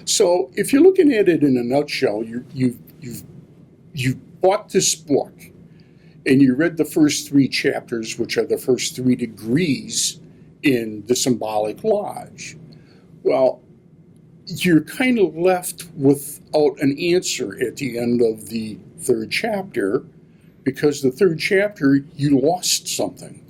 So if you're looking at it in a nutshell, you've bought this book and you read the first 3 chapters, which are the first 3 degrees in the symbolic lodge. Well, you're kind of left without an answer at the end of the 3rd chapter, because the 3rd chapter, you lost something.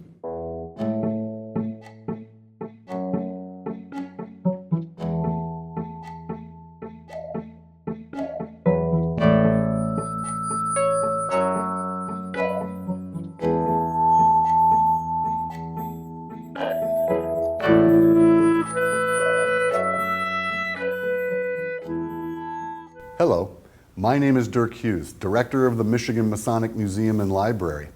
Hello, my name is Dirk Hughes, Director of the Michigan Masonic Museum and Library.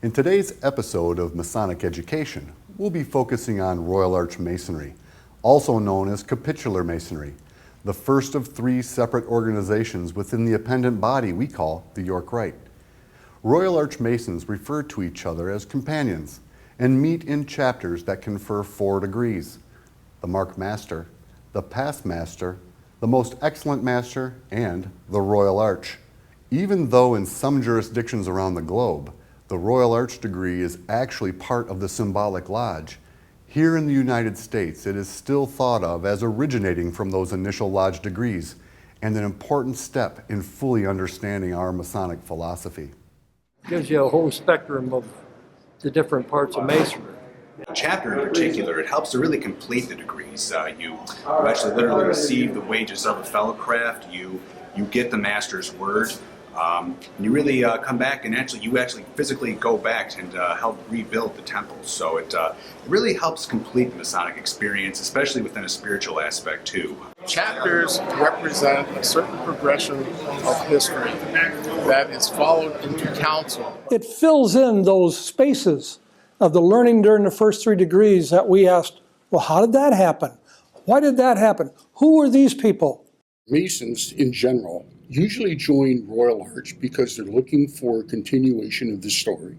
In today's episode of Masonic Education, we'll be focusing on Royal Arch Masonry, also known as Capitular Masonry, the first of 3 separate organizations within the appendant body we call the York Rite. Royal Arch Masons refer to each other as companions and meet in chapters that confer 4 degrees: the Mark Master, the Past Master, the Most Excellent Master, and the Royal Arch. Even though in some jurisdictions around the globe, the Royal Arch degree is actually part of the symbolic lodge, here in the United States it is still thought of as originating from those initial lodge degrees and an important step in fully understanding our Masonic philosophy. Gives you a whole spectrum of the different parts of Masonry. Chapter in particular, it helps to really complete the degrees. You actually literally receive the wages of a fellow craft. You get the master's word. You really come back and you actually physically go back and help rebuild the temples. So it really helps complete the Masonic experience, especially within a spiritual aspect too. Chapters represent a certain progression of history that is followed into council. It fills in those spaces of the learning during the first 3 degrees that we asked, well, how did that happen? Why did that happen? Who were these people? Masons in general usually join Royal Arch because they're looking for a continuation of the story.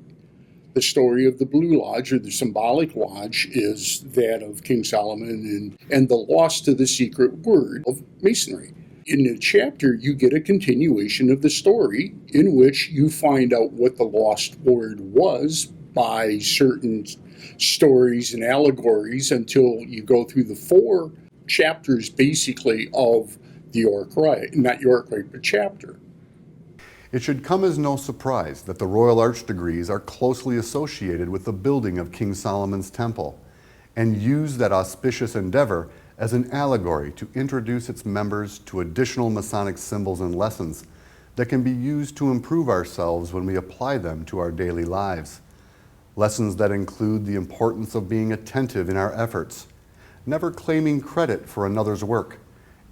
The story of the Blue Lodge, or the symbolic lodge, is that of King Solomon and the loss to the secret word of Masonry. In the chapter, you get a continuation of the story in which you find out what the lost word was by certain stories and allegories until you go through the 4 chapters basically of the York Rite, not York Rite, but chapter. It should come as no surprise that the Royal Arch degrees are closely associated with the building of King Solomon's Temple and use that auspicious endeavor as an allegory to introduce its members to additional Masonic symbols and lessons that can be used to improve ourselves when we apply them to our daily lives. Lessons that include the importance of being attentive in our efforts, never claiming credit for another's work,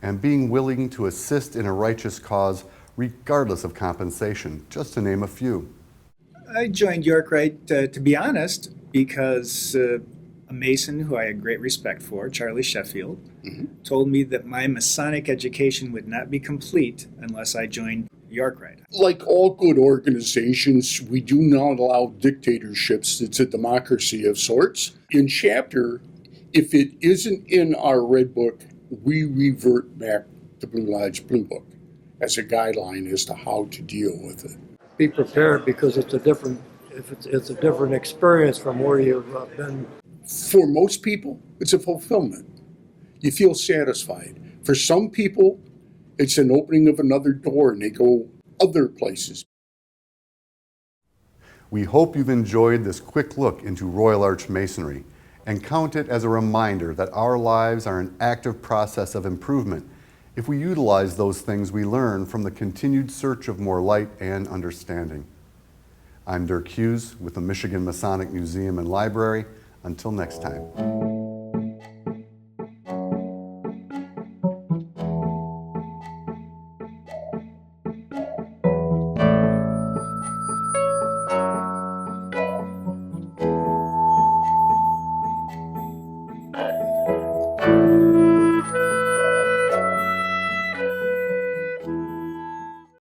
and being willing to assist in a righteous cause regardless of compensation, just to name a few. I joined York Rite, to be honest, because a Mason who I had great respect for, Charlie Sheffield, told me that my Masonic education would not be complete unless I joined York Rite. Like all good organizations, we do not allow dictatorships. It's a democracy of sorts. In chapter, if it isn't in our red book, we revert back to Blue Lodge Blue Book as a guideline as to how to deal with it. Be prepared, because it's a different experience from where you've been. For most people, it's a fulfillment. You feel satisfied. For some people, it's an opening of another door and they go other places. We hope you've enjoyed this quick look into Royal Arch Masonry and count it as a reminder that our lives are an active process of improvement if we utilize those things we learn from the continued search of more light and understanding. I'm Dirk Hughes with the Michigan Masonic Museum and Library. Until next time.